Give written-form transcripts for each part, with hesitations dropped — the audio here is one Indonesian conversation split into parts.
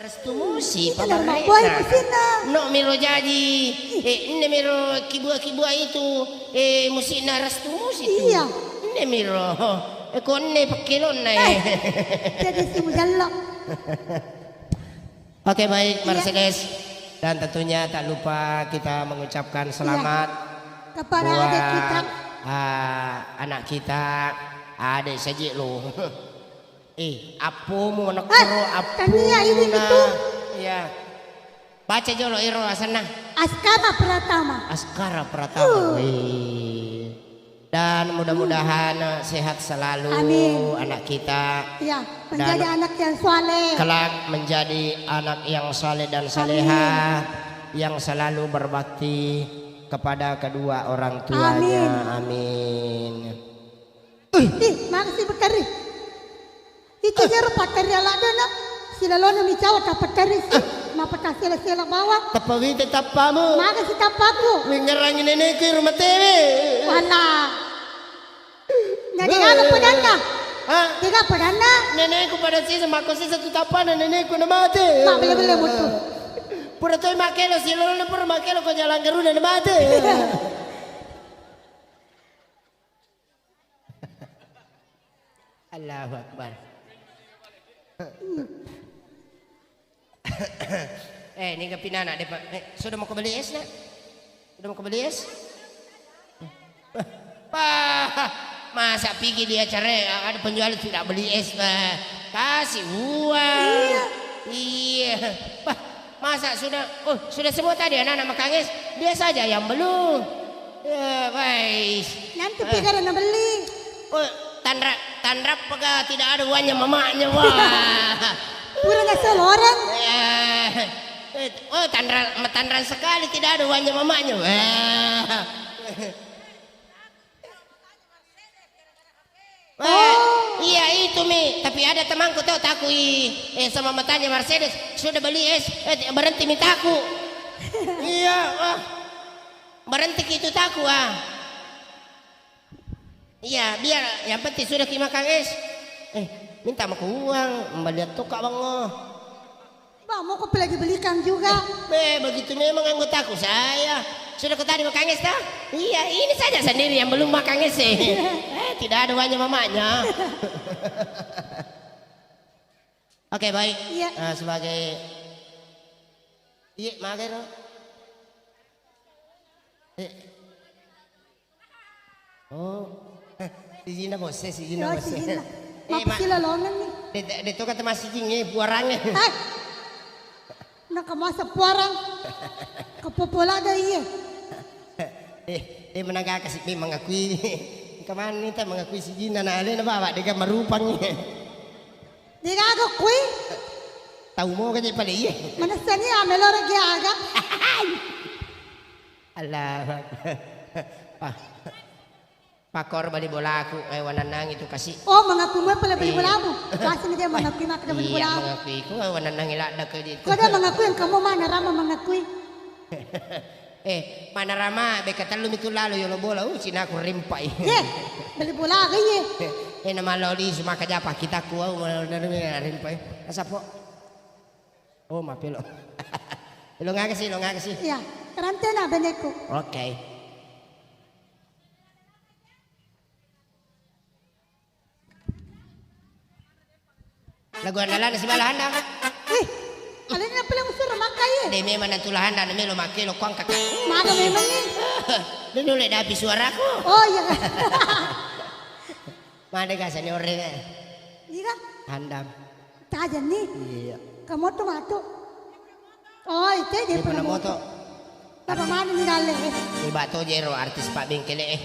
restu musi Normal boy musina. No miro jadi ne miro kibua itu musina restu musi tu. Iya. Ne miro konne pakilon na Jadi si mujallok. Oke baik Mercedes dan tentunya tak lupa kita mengucapkan selamat kepada buat adik kita. Anak kita adik saja lo. Apa mau nak iro apa? Tania ini itu. Ya. Baca jolo iro sana. Askara Pratama. Askara Pratama. Dan mudah-mudahan sehat selalu. Amin. Anak kita. Ya, menjadi anak yang saleh. Kelak menjadi anak yang saleh dan salehah, yang selalu berbakti kepada kedua orang tuanya. Amin. Makasih Bekari. Itu jero pakari ala dana. Sila lono mi cawa ka pakari si. Mapaka sila bawa. Tapawi tapamu. Makasih tapaku. Mengerangin nenekku rumah TV. Wala. Jadi ano padana? Tiga padana. Nenekku pada sisa mako sisa tu tapan nenekku na mati. Ma bele mutu. Pura toy makelo sila lono pura makelo ko jalan garuda na mati. Allahu Akbar. Ini ke pinana deh Pak. Sudah mau kembali es nak? Sudah mau kembali es? Pak, masa pergi di acara ada penjual tidak beli es Pak. Kasih uang. Iya. Pak, masa sudah sudah semua tadi anak-anak makan es? Dia saja yang belum. Ya, baik. Nanti pikir nak beli. Tandrap pega tidak ada uangnya mamanya wah. Pura ngasih orang. Tandran sekali tidak ada uangnya mamanya. Wah. Iya itu Mi, tapi ada temanku tahu takui sama matanya Mercedes sudah beli es berhenti mintaku. Iya, berhenti gitu taku Iya, biar yang penting sudah makan es. Minta maku uang, melihat tukak bang Bang, mau kau lagi belikan juga. Begitu memang anggotaku saya. Sudah kau tadi makan es dah? Iya, ini saja sendiri yang belum makan es tidak ada uangnya mamanya. Oke, baik. Iya. Sebagai mager. Sijina bos, sijina bos. Mapasila lonan ni. Dito kata masih jingnya buarangnya. Nakamasa puarang. Kapopola dah iya. Menangga kasih mengakui. Kemana nih mengakui sijina na alena bawa dia marupangnya. Dia agak kui. Tahu mau kan pada iya. Mana seni amelor lagi agak. Allah. Pakor bali bola aku wananang itu kasih. Oh mengakui mo pala bali bola mo. Kasi dia mengakui mak na bali bola. Iya mengakui ko wananang ilada ke dito. Kau dah mengakui yang kamu mana rama mengakui. Mana rama beka talum itu lalu yo bola sina aku rimpai. Bali bola kaya. Nama loli semua kajapa kita ku rimpai. Asa po? Oh mapelo. Lo ngakasi. Iya, karante na beneko. Oke. Lagu andalan si Malahanda ka? Alin na pala usur makai. Di memang natulahan dan melo makelo kuang kakak. Maga memang ni. Dinulay dapi suaraku. Oh iya. Mana ka senior rin Iya. Handam. Tajan ni. Iya. Kamu tu matu. Oh itu dia pernah moto. Apa mana ni dale? Iba to jero artis Pak Bengkele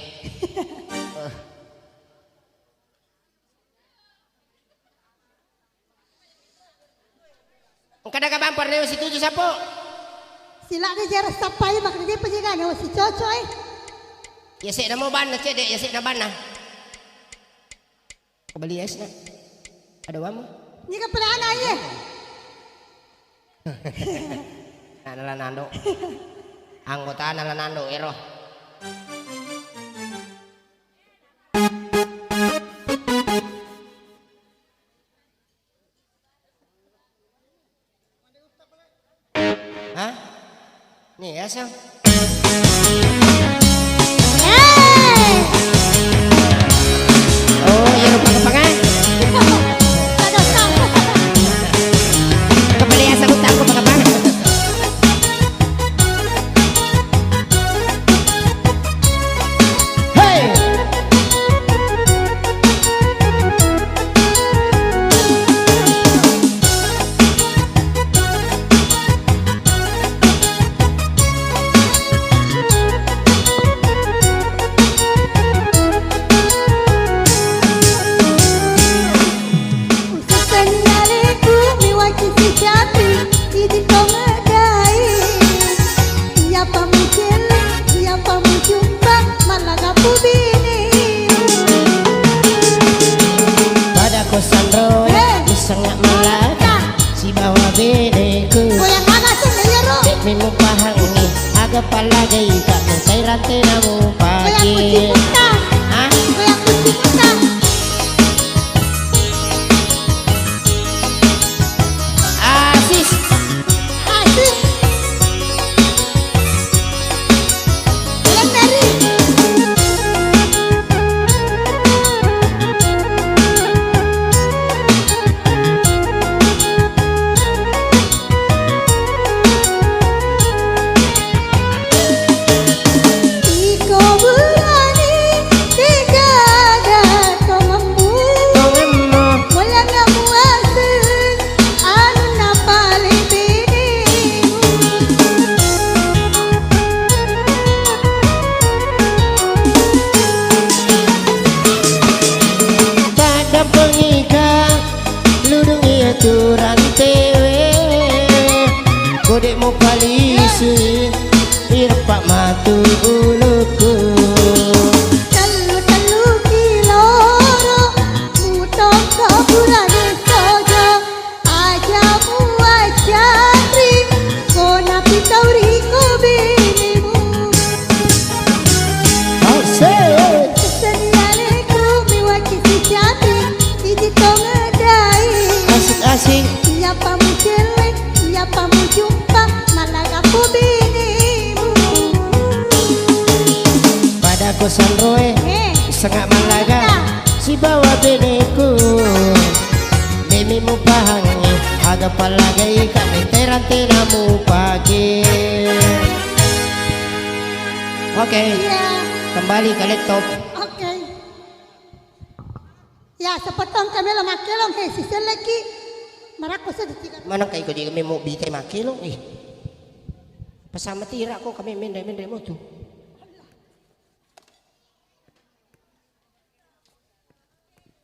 Kada ka bampar na si Tujo Sapo. Sila ka jara sapay makanya penjaga ni si Coco Yasik na mo ban na cede, yasik na ban na. Kabali es na. Ada wamo. Ni ka pala ana ye. Nalanando. Anggota nalanando ero. Nih ya sang. Oh ya lupa kepangan. Kembali ya sambut aku kepangan. Palagi tak mentai rantai namu pagi. Hah? Goyang kucing muta. Asis. Asis. Goyang dari. Kodekmu palisi irpak matu uluku telu kiloro mutok kaburane sojo ajamu ajari kona pitauri ko binimu Asik seniane ku miwaki si jati di tongadai asik siapa mu jelek siapa mu jumpa malah aku binimu pada kosan roe sengak malaga si bawa beneku mimimu pahangi aga palagai kami teran-teramu pagi. Oke, kembali ke laptop. Oke. Ya, sepotong kami lo makelong he sisel lagi. Marako sa ditiga. Mana kayak kau dia mau bitai makelong ih. Pasama tira ko kami mendai mo tu.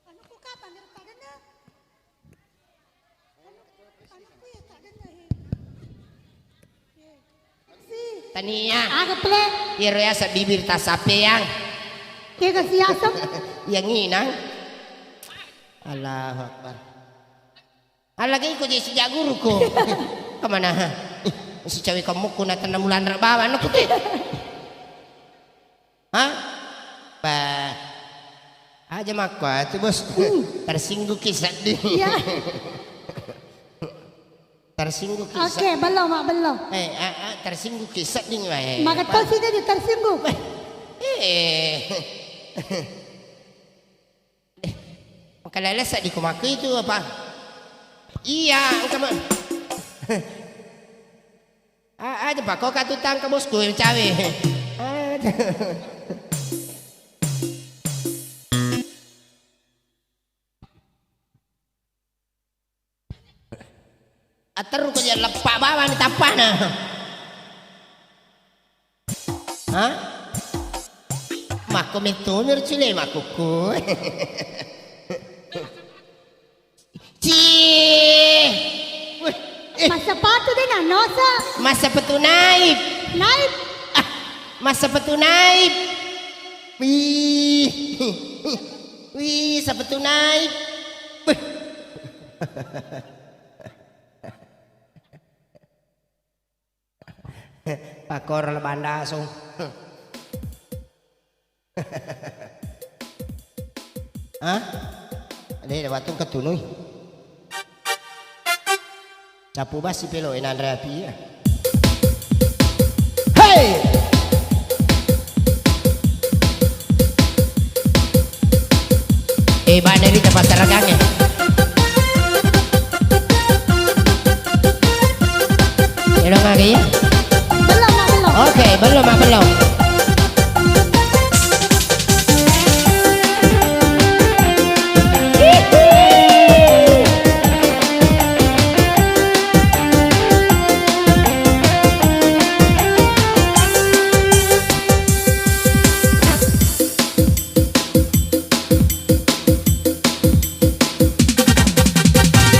Ano ko kapan nirtagan na? Ano ko ya tagan na he. Si. Tania. Aga ple. Iro ya sa bibir ta sape yang. Kaya si asam. Yang inang. Allahu Akbar. Alagay ko di si guru ko. Kemana? Si cewek kamu ko na tanam bulan bawa ano ko Hah? Ba. Aja makwa tu bos. Tersinggung kisah di. Ya. Tersinggung kisah. Oke, belum mak belum. Tersinggung kisah di ngai. Maka kau sih jadi tersinggung. Makalala sa di kumaku itu apa? Iya, kamu. Ada pak, kau katutang ke bosku yang cawe. Atar ko dia lepak bawa ni tapana. Hah? Mako metunir cile makuku. Masa patu din na nosa. Masa petunaib. Naib. Masa petunaib. Wih, sa petunaib. Pakor lebanda so. Hah? Ada watung ketunuy. Capu basi pelo en Andrea Pia. Ba dari tempat seragangnya. Ya dong lagi ya. Belum, Mak, belum. Oke, belum Mak, belum.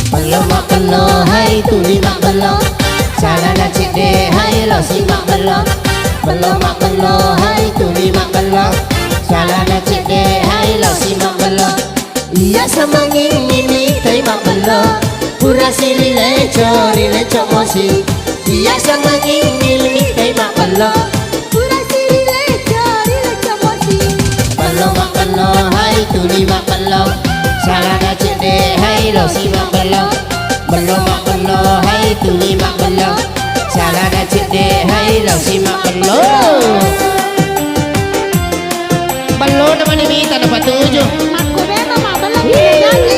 Belum Mak, belum. Hai tuli Mak, belum. Salah nak cik deh, hai lo si Mak, belum. Belum Mak, belum. Hai tuli Mak, belum. Salah nak cik deh, hai lo si Mak, belum. Iya sama ngini tay Mak, belum. Pura siri leco mosi. Iya sama ngini tay Mak, belum. Pura siri leco mosi. Belum Mak, belum. Hai tuli Mak, belum. Salah nak cik deh, hai lo si Mak, belum. Belum Mak, belum. Hai tuli Mak, belum. Salah nak cik deh, hai lo si Mak, belum. Belum nama ni minta dapat 7. Aku memang Mak belum jadi.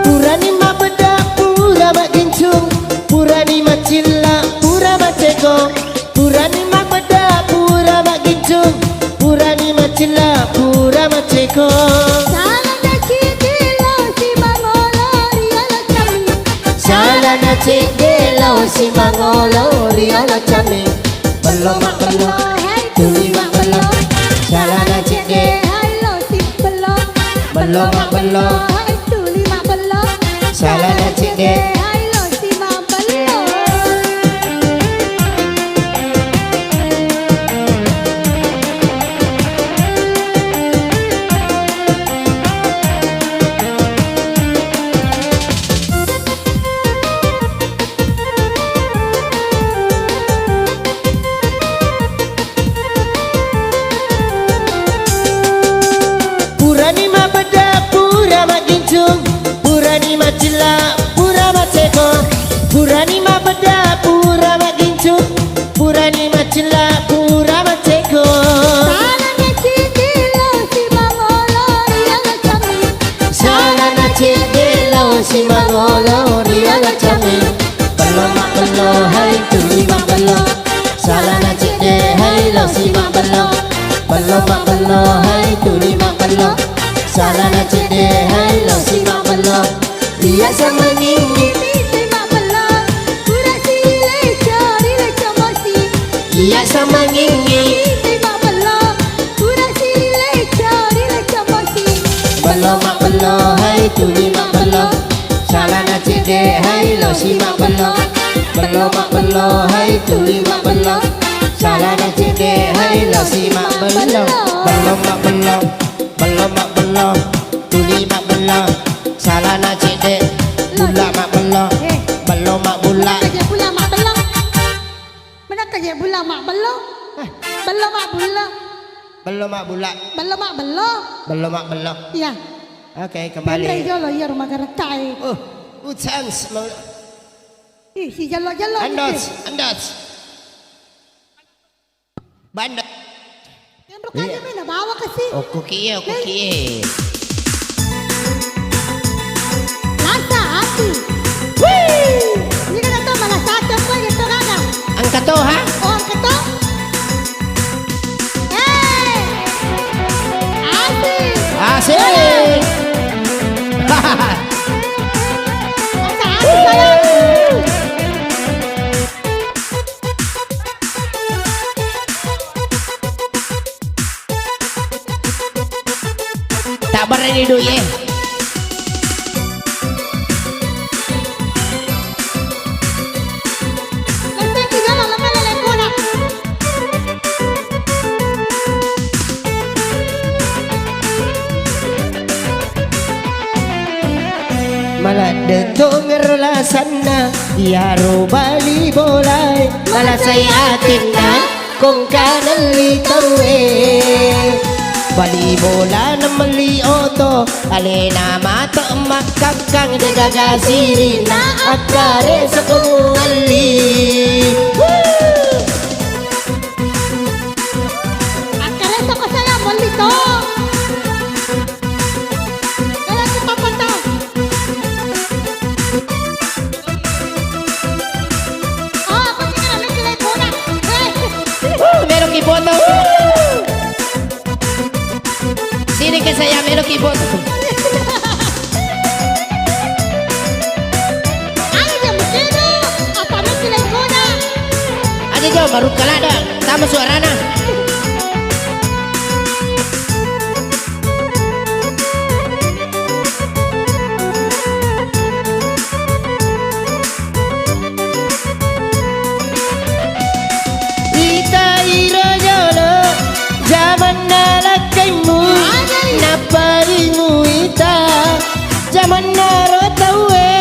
Purani Mak bedak, pura Mak gincung. Purani Mak cilla, pura Mak ceko. Purani Mak bedak, pura Mak gincung. Purani Mak cilla, pura Mak ceko. Salah nak cedelo si mangolo riolo kami. Salah nak cik delo si mangolo riolo cami. Belum Mak, belum. Tuli Mak, belum. Salah nak cik deh. Hai lo si belum. Belum Mak, belum. Hai tuli Mak, belum. Salah nak cik deh. Hai lo si Mak, belum. Purani Mak bedak, pura Mak gincung. Purani Mak cilla, pura Mak ceko. Purani Mak bedak, pura Mak gincung. Purani Mak cilla, pura Mak ceko. Salah nak cedelo si mangolo riolo kami. Salah nak cik delo si mangolo riolo cami. Belum Mak, belum. Hai tuli Mak, belum. Salah nak cik deh, hai lo si Mak, belum. Belum Mak, belum. Hai tuli Mak, belum. Salah nak cik deh, hai lo si Mak, belum. Dia sama ngini. Si Mak belum. Pura siri leco mosi. Dia sama ngini. Si Mak belum. Pura siri leco mosi. Belum Mak, belum. Hai tuli Mak, belum. Salah nak cik deh, hai lo si Mak, belum. Belum Mak, belum. Hai tuli Mak, belum. Salah nak cik deh, hai lo si Mak, belum. Belum Mak, belum. Belum Mak, belum. Tuli Mak, belum. Salah nak cik deh. Bula Mak, belum. Belum Mak, bula. Kerja pula Mak belum. Mana kerja pula Mak belum. Belum Mak belum. Belum Mak, bula. Belum Mak belum. Belum Mak, belum. Ya. Oke, Pandai kembali. jolo ya rumah gerekai. Chance. Ih, si jalo-jalo. Andos. Bandar. Yang rukanya mana bawa ke sini. Oh, kukie. Lasa hati. Ini kan itu malah satu apa gitu kakak. Angkat to ha? Oh, ketok. Asik. Asik. Masa asik saya. Tak berani dulu ya. Lepas itu jalan lepas lekona. Malah detong sana Yaro bali bolai Malah saya atinna Kung kanan litaw Bali bola na mali oto alena mata makakang degaga sirina akare sa kumuali. Akareso ko saya malito. Kaya si Papa to. Oh, pati ka namin sila ikuna. Meron kiboto. Sini ke saya meron kiboto. Ay, dia mukino. Apa namin sila ikuna. Aja jauh baru kalada sama suarana. Ita irajala zaman nalakaimu naparimu ita zaman narotawe.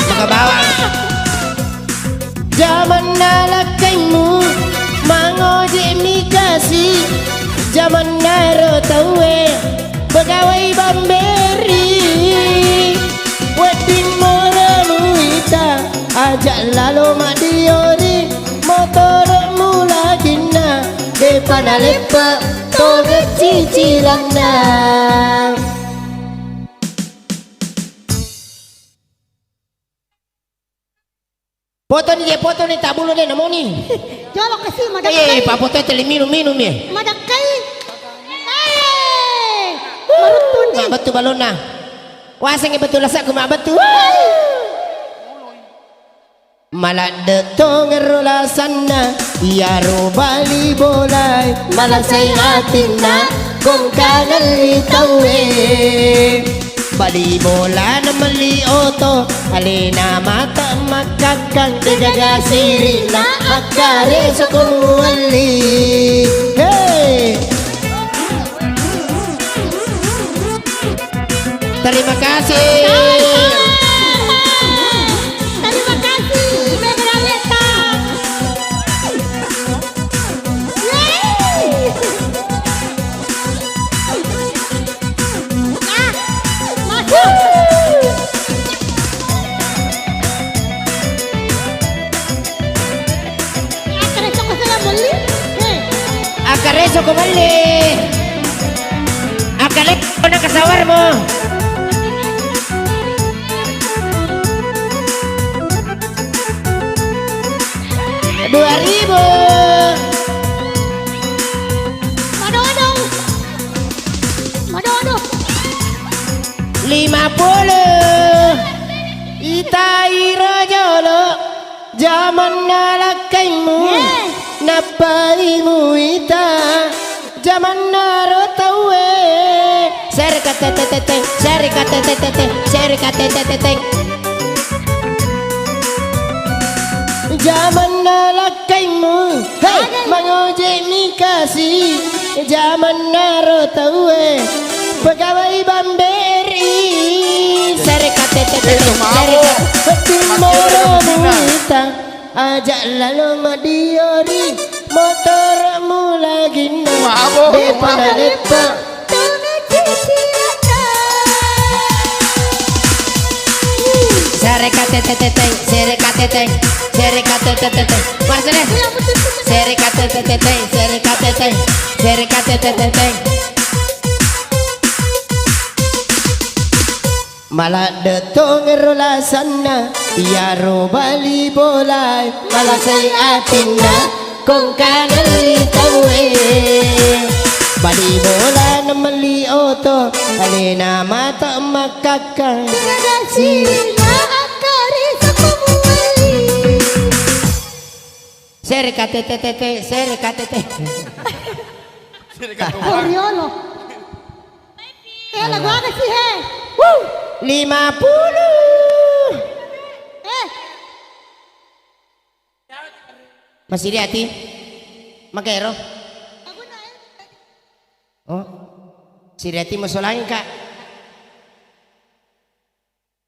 Makabawa zaman nalakaimu mangoje mikasi zaman narotawe pegawai bamberi wedding moramu ita ajak lalu madiori motor mula gina depan lepa toge cicilan na. Foto ni tak bulu ni namo ni. Jolo kasi madakai. Pak foto teli minum ya. Madakai. Marutun Mak betul balon na. Wasang betul lasak ku mak betul. Malak detong rola sana ya robali bolai malasay atina kung kanali tawe. Bali bola na mali oto alena mata makakang degaga sirina akare sa kumuali. Hey! Terima kasih. Terima kasih, Mega Leta. Masuk. Akareso ko sila muli. Akareso ko mali. Akareso na kasawar mo. $2,000. Mado-ado. 50. Itai rajolo zaman nalakaimu napaimu ita zaman narotawe serikatetete zaman nalakaimu hey mangoje mikasi zaman narotawe pegawai bamberi serikatetete serikatetete ajak lalu madiori motor lagi depan depan serikatetete serikatetete serikatetete Marcelo serikatetete serikatetete malah detong rola sana ya robali bolai malah saya atina kong kanali tawe bali bola na mali oto alena mata makakang Sirina akari sa kumuali. serikatetete Oriolo. Lagu apa sih he? 50. Masih di hati? Makero? Oh, si Reti mau solangin kak?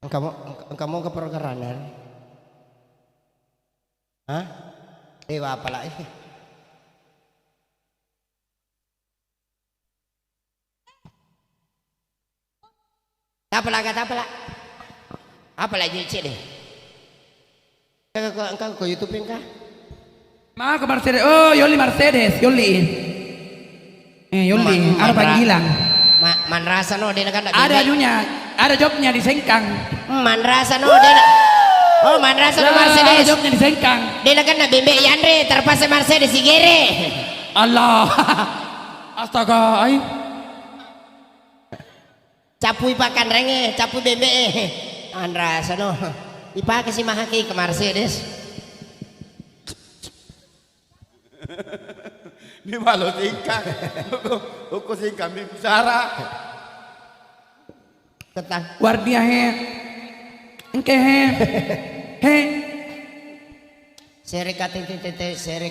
Engkau mau ke pergeranan? Hah? Apa lah? Apa lah? Apa lagi cik deh? Engkau YouTube kah? Ma ke Mercedes. Oh, Yoli Mercedes, Yoli. Yoli, ada panggilan. Man rasa no dia kan ada ajunya, ada jobnya di Sengkang. Man rasa no dia. Oh, man rasa no Mercedes. Ada jobnya di Sengkang. Dia kan nak bembe Yandre terpaksa Mercedes si gere. Allah. Astaga, ai. Capui pakan renge, capui bembe. Man rasa no. Dipakai si mahaki ke Mercedes. Ini malu singkang. Uku singkang di pusara. Tetang. Wardia he. Engke he. He. Seri kating. Spesial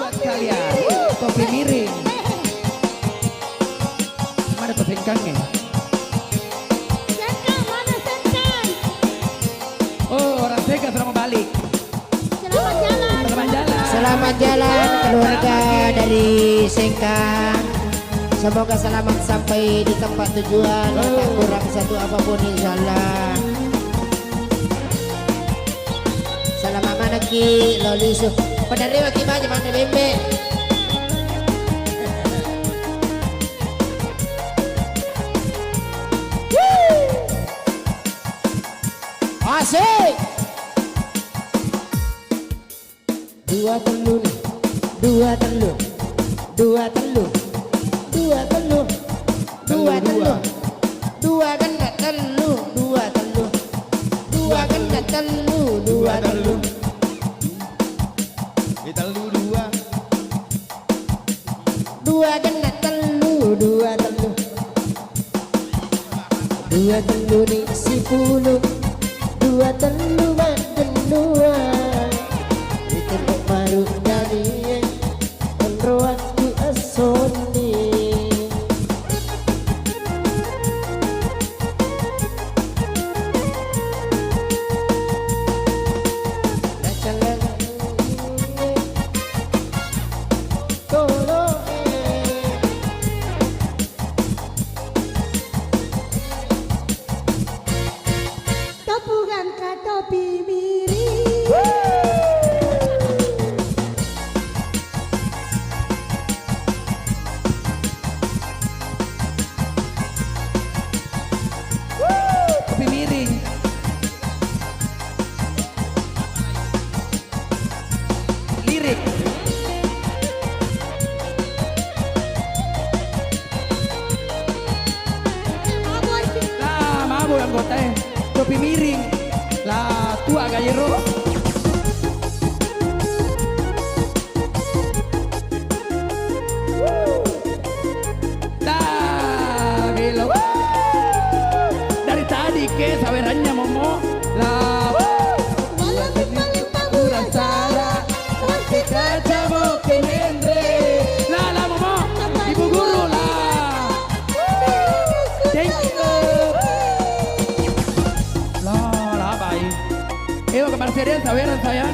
buat kalian. Kopi miring. Mana tuh sengkangnya? Sengkang, mana sengkang? Oh, orang Sengkang sudah mau balik. Selamat jalan. Selamat jalan. Selamat jalan keluarga dari Sengkang. Semoga selamat sampai di tempat tujuan. Tak kurang satu apapun insyaallah. Selamat mana ki lolisu. Penerima ki baca mana bembe. Asik. Dua telur. Dua ganda telur. Kita lu dua. Dua ganda telur. Dua telur ni si puluh. Dua telur makan dua. Itu baru dari menruatku asoni. Topugan ka topi miring. Kopi miring. Lirik. Lah, mabuk anggota. Kopi miring. Lah, tua gayero. Dah, gelo. Dari tadi ke sawerannya momo. Lah, Walaupun paling bagus kurang salah. Masih kaca mau penendre. Lah, momo. Ibu guru lah. Thank you. Lah, baik. Ewa ke Mercedes, saweran sayang.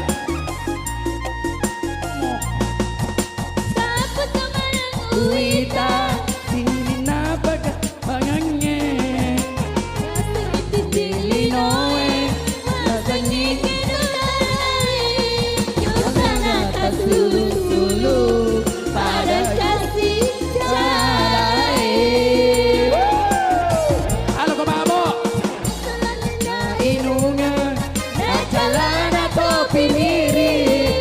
takut sama yang Uita, sini napa ka bangange. Linoe, nasanyi. Sulu pada kasih Salai. Halo kau mabok. Inungan, celana topi miring.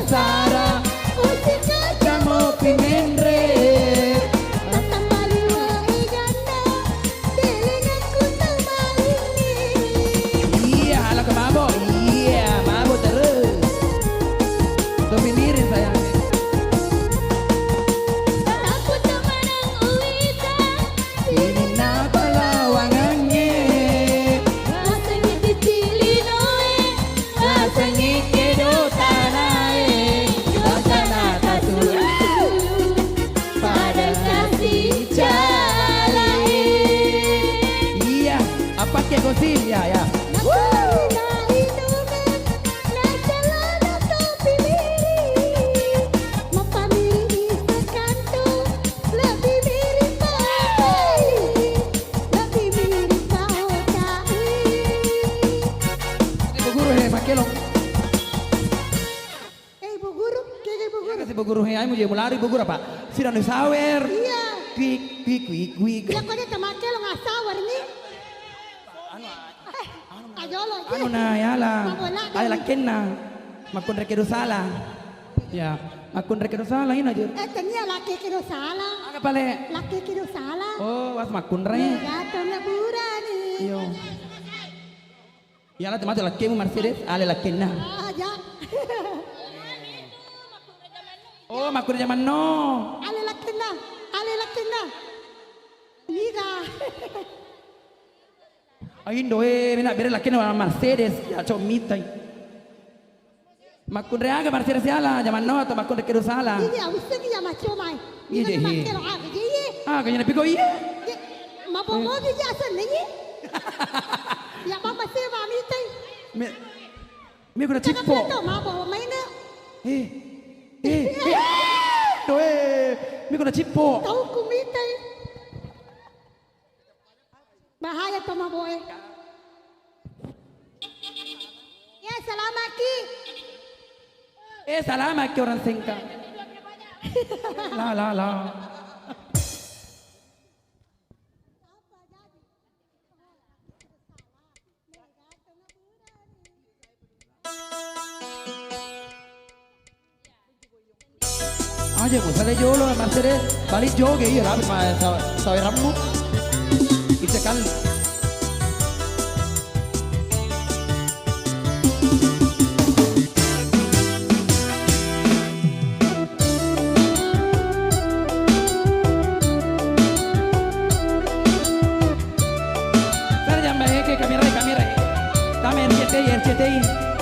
Sara Usika Kamu pimenre tatambali wae ganda telingaku terbalik Iya hala ke mabok. Iya mabok terus. Tuh pinirin sayang. aku temanang uita Ini napa lawangannya. rasanya dicilinoe Rasanya kedotanae. Dotana kasur. pada kasih jalae Iya. Apa ke gosin? Ya ya. Ibu guru he makelong. Kasi ibu guru he ay mo je mulari ibu guru apa? Sira no sawer. Kwik kwik kwik kwik. Ano na yala. Ay lakin na. Makun rekedo sala. Ya, makun rekedo sala ina je. laki kira salah, Aga pale. laki kira salah. Oh, was makun re. Gato na burani. Yo. Yala temate lakin mo Mercedes, ale lakin na. Ya. Oh, makun zaman no. Ale laki na. Liga. Ay indo mina bere lakin na Mercedes, ya chomitay. Makun re aga Mercedes yala, zaman no to makun rekedo sala. Ini awis lagi ya macam mai. Iya, Ini iya. makero aga jadi. Ah, kanya na pico iya. Mabomo di asan ni. Ya mama se mami tay. Me kuna Jangan chipo. beto mabo mai na. Eh. Doe. Me kuna chipo. Tahu kumitay. Bahaya to maboy. Ya selamat ki. Salama ke orang sengka. La. Aja mo sale yo lo Mercedes balik joge iya rapi ma sa ramu. Ite kan. Kamera. Dame RCTI.